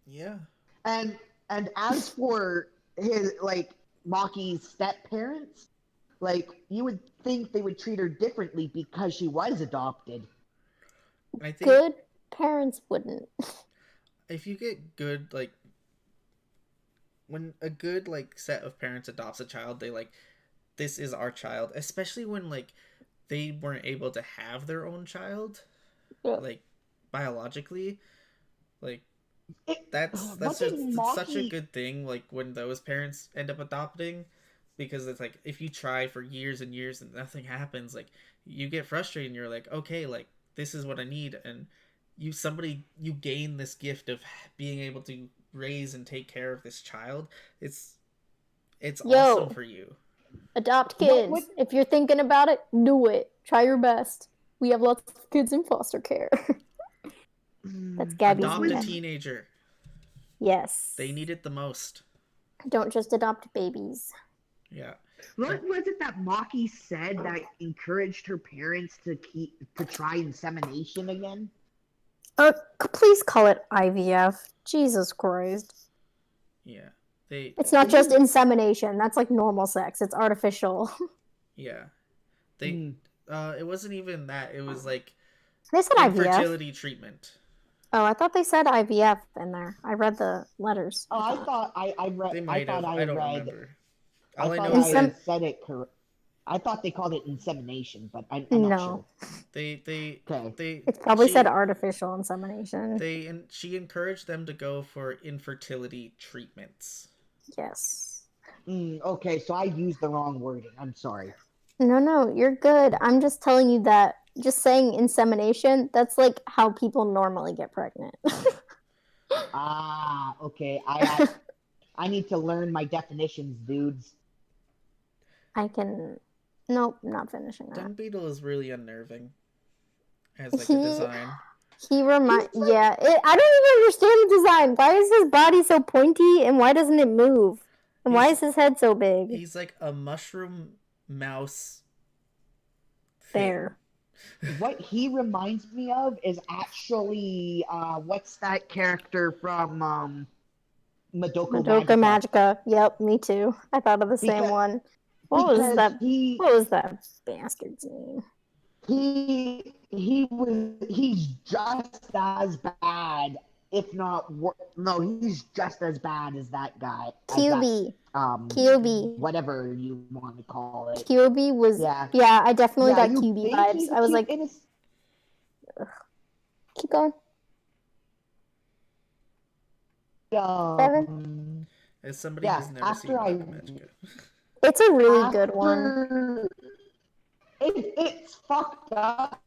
Yeah. And as for his, Maki's step-parents, you would think they would treat her differently because she was adopted. I think good parents wouldn't. If you get good, when a good like set of parents adopts a child, they like, this is our child, especially when like they weren't able to have their own child, Yeah. like biologically, like It, that's what just did such a Maki? good thing, like when those parents end up adopting, because it's like if you try for years and years and nothing happens, like you get frustrated and you're like, okay, like this is what I need, and you gain this gift of being able to raise and take care of this child. It's awesome Yo, for you. adopt What? kids. If you're thinking about it, do it. Try your best. We have lots of kids in foster care. That's Gabby's Adopt a man. teenager. Yes. They need it the most. Don't just adopt babies. Yeah. What was it that Maki said that encouraged her parents to try insemination again? Please call it IVF. Jesus Christ. Yeah. It's not just insemination. That's like normal sex. It's artificial. Yeah. It wasn't even that. It was like They said IVF. infertility treatment. Oh, I thought they said IVF in there. I read the letters. Oh, I thought I read. They might have. I don't remember. All I know I is that said it correct. I thought they called it insemination, but I'm No. not sure. they It probably said artificial insemination. she encouraged them to go for infertility treatments. Yes. Okay, so I used the wrong wording. I'm sorry. No, you're good. I'm just telling you that just saying insemination, that's like how people normally get pregnant. Okay. I need to learn my definitions, dudes. Nope, not finishing that. Dung Beetle is really unnerving as like a design. I don't even understand the design. Why is his body so pointy and why doesn't it move? And why is his head so big? He's like a mushroom mouse bear. What he reminds me of is actually what's that character from Madoka Magica. Yep, me too. I thought of the same one. What was that bastard's name? He's just as bad, if not no, he's just as bad as that guy. QB. QB. Whatever you want to call it. QB was yeah, I definitely got QB vibes. I was like keep going. Seven? As somebody who's never seen Magica. It's a really good one. It's fucked up.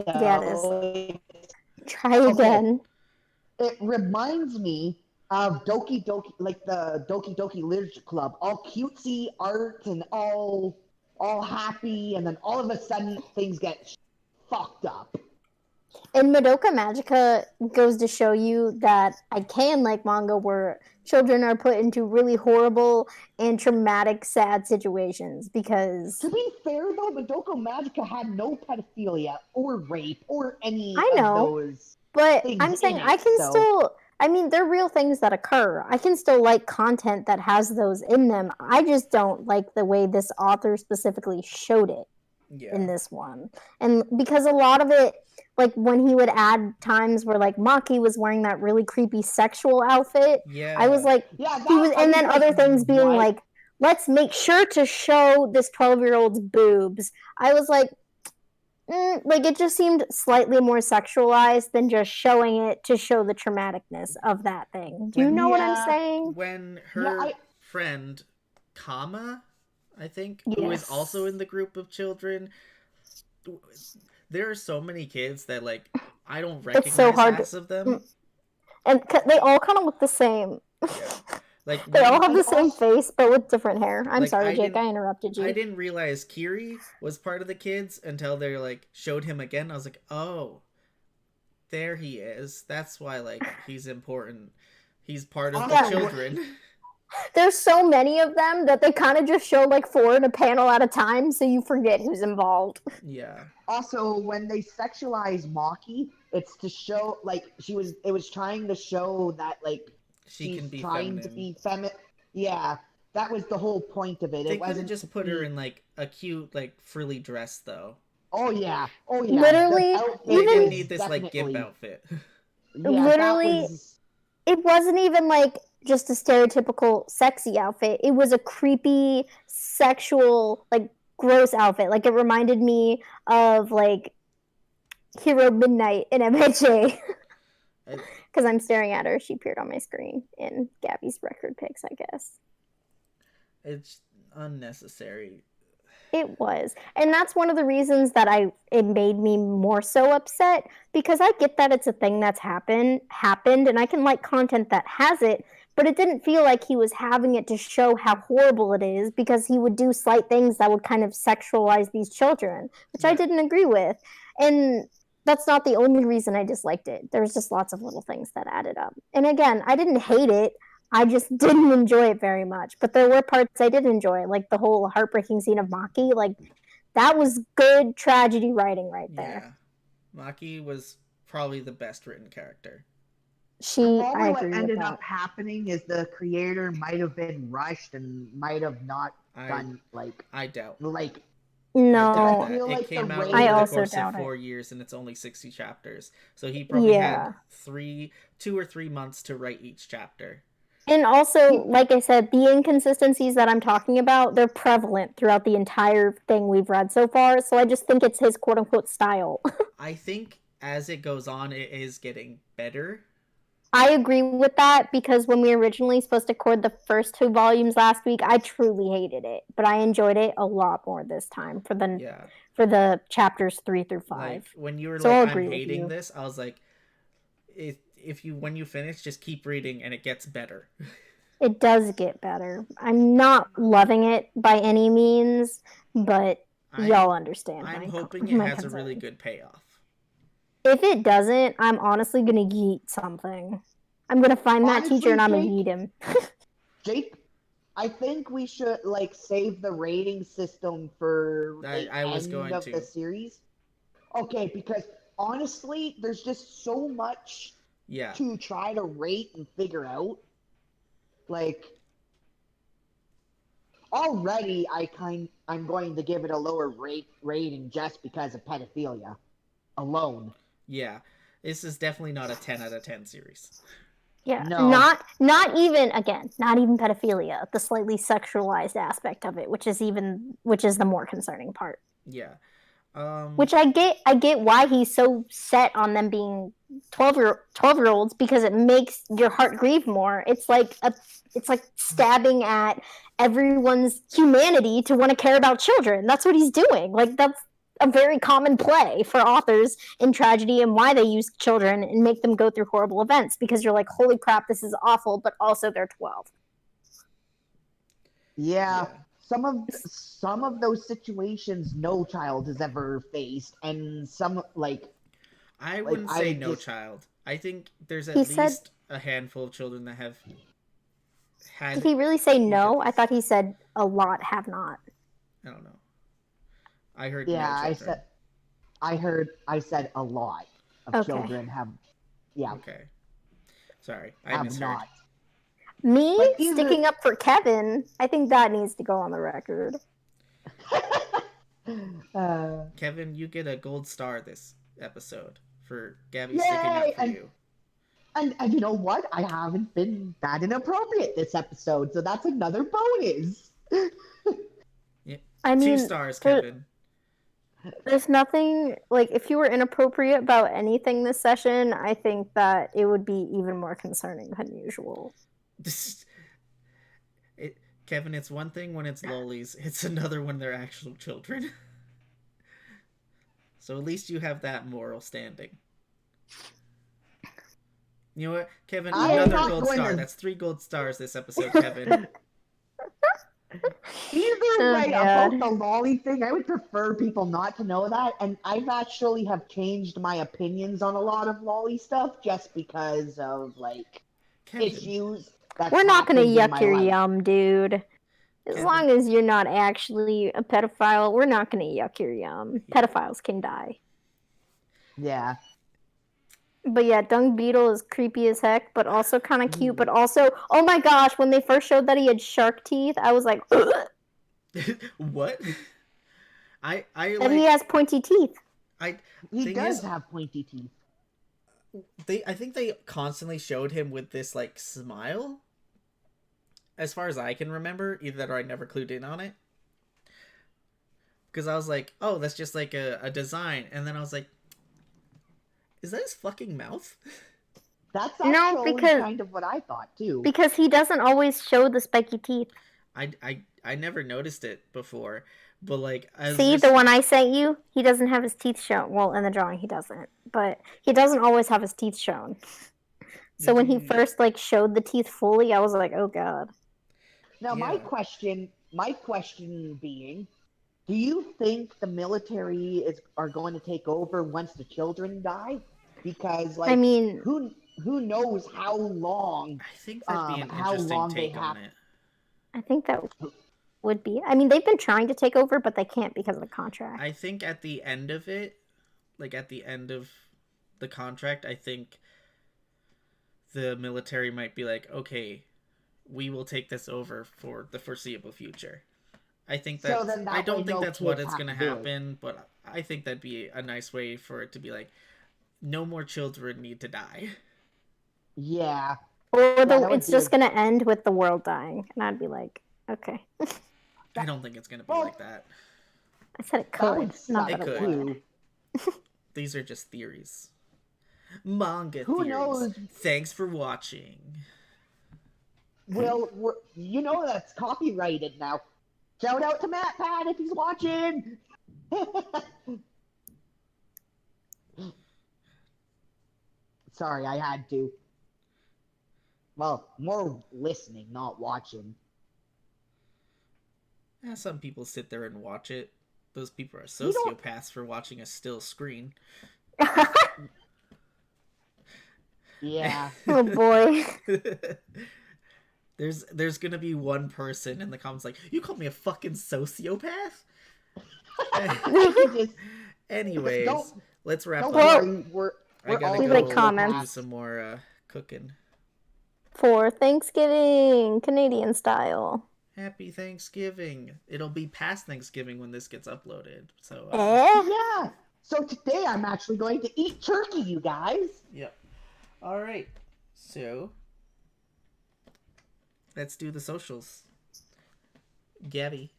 Yeah, it is. Try again. It reminds me of Doki Doki, like the Doki Doki Literature Club, all cutesy art and all happy, and then all of a sudden things get fucked up. And Madoka Magica goes to show you that I can like manga where children are put into really horrible and traumatic, sad situations because... To be fair, though, Madoka Magica had no pedophilia or rape or any of those but I'm saying I can still... I mean, they're real things that occur. I can still like content that has those in them. I just don't like the way this author specifically showed it in this one. And because a lot of it, like when he would add times where like Maki was wearing that really creepy sexual outfit, I was like, and then other things being like, let's make sure to show this 12-year-old's boobs. I was like, like it just seemed slightly more sexualized than just showing it to show the traumaticness of that thing. Do you know what I'm saying? When her friend Kama, I think, who is also in the group of children, there are so many kids that like I don't recognize half of them, and they all kind of look the same. Like they all have the same face but with different hair. I'm sorry, Jake, I interrupted you. I didn't realize Kiri was part of the kids until they like showed him again. I was like, oh, there he is. That's why like he's important. He's part of the children. There's so many of them that they kind of just show like 4 in a panel at a time, so you forget who's involved. Yeah. Also, when they sexualize Maki, it's to show like it was trying to show that like she can be trying feminine. to be feminine. Yeah, that was the whole point of it. They could have just put her in like a cute like frilly dress though. Oh yeah. Literally, they didn't need this like gimp outfit. Literally, it wasn't even like just a stereotypical sexy outfit. It was a creepy, sexual, like gross outfit. Like it reminded me of like Hero Midnight in MHA. Because I'm staring at her. She appeared on my screen in Gabby's record picks, I guess. It's unnecessary. It was. And that's one of the reasons that it made me more so upset, because I get that it's a thing that's happened, and I can like content that has it, but it didn't feel like he was having it to show how horrible it is, because he would do slight things that would kind of sexualize these children, which I didn't agree with. And that's not the only reason I disliked it. There's just lots of little things that added up. And again, I didn't hate it. I just didn't enjoy it very much. But there were parts I did enjoy, like the whole heartbreaking scene of Maki. Like, that was good tragedy writing right there. Yeah. Maki was probably the best written character. Probably what ended up happening is the creator might have been rushed and might have not done, like... I doubt. Like... No, it came out over the course of 4 years, and it's only 60 chapters. So he probably had 2 or 3 months to write each chapter. And also, like I said, the inconsistencies that I'm talking about, they're prevalent throughout the entire thing we've read so far. So I just think it's his quote-unquote style. I think as it goes on, it is getting better. I agree with that, because when we were originally supposed to record the first 2 volumes last week, I truly hated it. But I enjoyed it a lot more this time for the chapters 3 through 5. Like, when you were like, I'm hating this, I was like, when you finish, just keep reading and it gets better. It does get better. I'm not loving it by any means, but y'all understand. I'm hoping it has a really good payoff. If it doesn't, I'm honestly going to yeet something. I'm going to find that teacher and I'm going to yeet him. Jake, I think we should like save the rating system for the end of the series. Okay, because honestly, there's just so much to try to rate and figure out. Like, already I'm going to give it a lower rating just because of pedophilia alone. Yeah, this is definitely not a 10 out of 10 series. Yeah, no. not even pedophilia, the slightly sexualized aspect of it, which is the more concerning part. Yeah. Which I get why he's so set on them being 12-year-olds, because it makes your heart grieve more. It's like stabbing at everyone's humanity to want to care about children. That's what he's doing. Like, that's a very common play for authors in tragedy, and why they use children and make them go through horrible events, because you're like, holy crap, this is awful, but also they're 12. Yeah. Some of those situations no child has ever faced, and some I wouldn't say no child. I think there's at least a handful of children that have had. Did he really say no? I thought he said a lot have not. I don't know. I heard. Yeah, no I said a lot of children have. Yeah. Okay. Sorry, I have misheard. not. Me sticking up for Kevin, I think that needs to go on the record. Kevin, you get a gold star this episode for Gabi sticking up for you. And you know what? I haven't been that inappropriate this episode, so that's another bonus. Yeah. I mean, 2 stars, Kevin. There's nothing, like, if you were inappropriate about anything this session, I think that it would be even more concerning than usual. Kevin, it's one thing when it's lolis, it's another when they're actual children. So at least you have that moral standing. You know what, Kevin? Another gold star. That's 3 gold stars this episode, Kevin. About the lolly thing, I would prefer people not to know that, and I've actually have changed my opinions on a lot of lolly stuff just because of issues. We're not gonna yuck your yum, dude. As long as you're not actually a pedophile, we're not gonna yuck your yum. Pedophiles can die. Yeah. But yeah, Dung Beetle is creepy as heck, but also kind of cute. But also, oh my gosh, when they first showed that he had shark teeth, I was like, what? And he has pointy teeth. He does have pointy teeth. I think they constantly showed him with this smile, as far as I can remember, either that or I never clued in on it. Because I was like, oh, that's just like a design. And then I was like, is that his fucking mouth? That's actually kind of what I thought, too. Because he doesn't always show the spiky teeth. I never noticed it before. But, like... the one I sent you? He doesn't have his teeth shown. Well, in the drawing, he doesn't. But he doesn't always have his teeth shown. So when he first, like, showed the teeth fully, I was like, oh, God. Now, my question being, do you think the military are going to take over once the children die? Because, like, who knows how long? I think that'd be an interesting take on it. I think that would be. I mean, they've been trying to take over, but they can't because of the contract. I think at the end of it, like at the end of the contract, I think the military might be like, okay, we will take this over for the foreseeable future. I think that I don't think that's what it's going to happen, but I think that'd be a nice way for it to be like, no more children need to die. Yeah. Or it's just going to end with the world dying, and I'd be like, okay. I don't think it's going to be like that. I said it could. Not that it would. These are just theories. Manga Who theories. Knows? Thanks for watching. Well, you know that's copyrighted now. Shout out to Matt Pat if he's watching. Sorry, I had to. Well, more listening, not watching. Yeah, some people sit there and watch it. Those people are sociopaths for watching a still screen. Yeah. Oh boy. There's gonna be one person in the comments like, you called me a fucking sociopath? Anyways, let's wrap up. I gotta go do some more cooking. For Thanksgiving, Canadian style. Happy Thanksgiving. It'll be past Thanksgiving when this gets uploaded. So yeah. So today I'm actually going to eat turkey, you guys. Yep. All right. So let's do the socials. Gabi.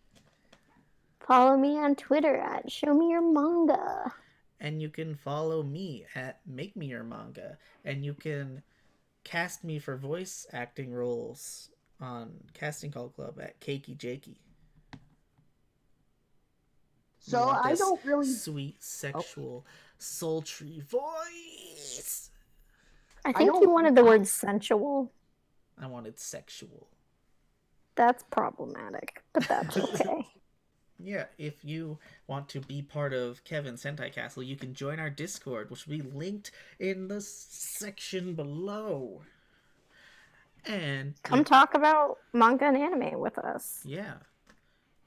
Follow me on Twitter at ShowMeYourManga. And you can follow me at MakeMeYourManga. And you can cast me for voice acting roles on Casting Call Club at Keiki Jakey. So I don't really... Sweet, sexual, sultry voice. I think you wanted the word sensual. I wanted sexual. That's problematic, but that's okay. Yeah, if you want to be part of Kevin's Hentai Castle, you can join our Discord, which will be linked in the section below. And come talk about manga and anime with us. Yeah.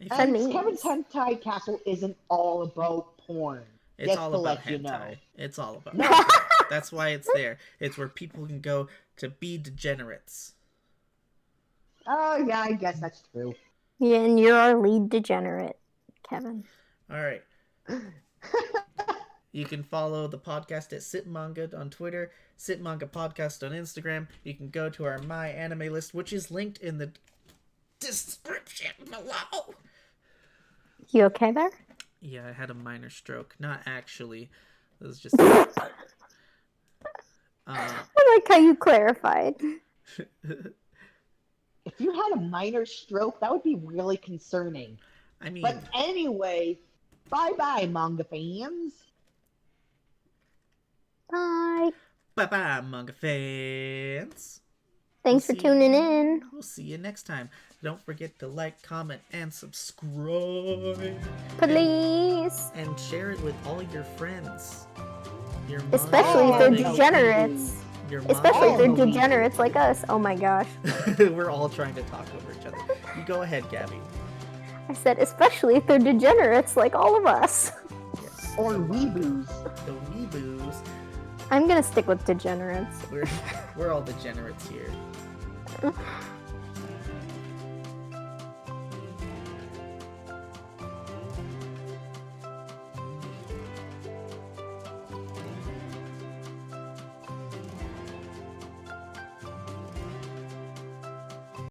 And Kevin's Hentai Castle isn't all about porn. It's all about hentai. You know. It's all about That's why it's there. It's where people can go to be degenerates. Oh, yeah, I guess that's true. Yeah, and you're our lead degenerate, Kevin. All right. You can follow the podcast at Sit Manga on Twitter, Sit Manga Podcast on Instagram. You can go to our My Anime list, which is linked in the description below. You okay there? Yeah, I had a minor stroke. Not actually. It was just... I like how you clarified. If you had a minor stroke, that would be really concerning. I mean... But anyway, bye-bye, manga fans. Bye. Bye-bye, manga fans. Thanks for tuning in. We'll see you next time. Don't forget to like, comment, and subscribe. Please. And share it with all your friends. Especially if they're degenerates. Especially if they're degenerates like us. Oh my gosh. We're all trying to talk over each other. You go ahead, Gabi. I said especially if they're degenerates like all of us. Yes. Or weeboos. The weeboos. I'm gonna stick with degenerates. We're all degenerates here.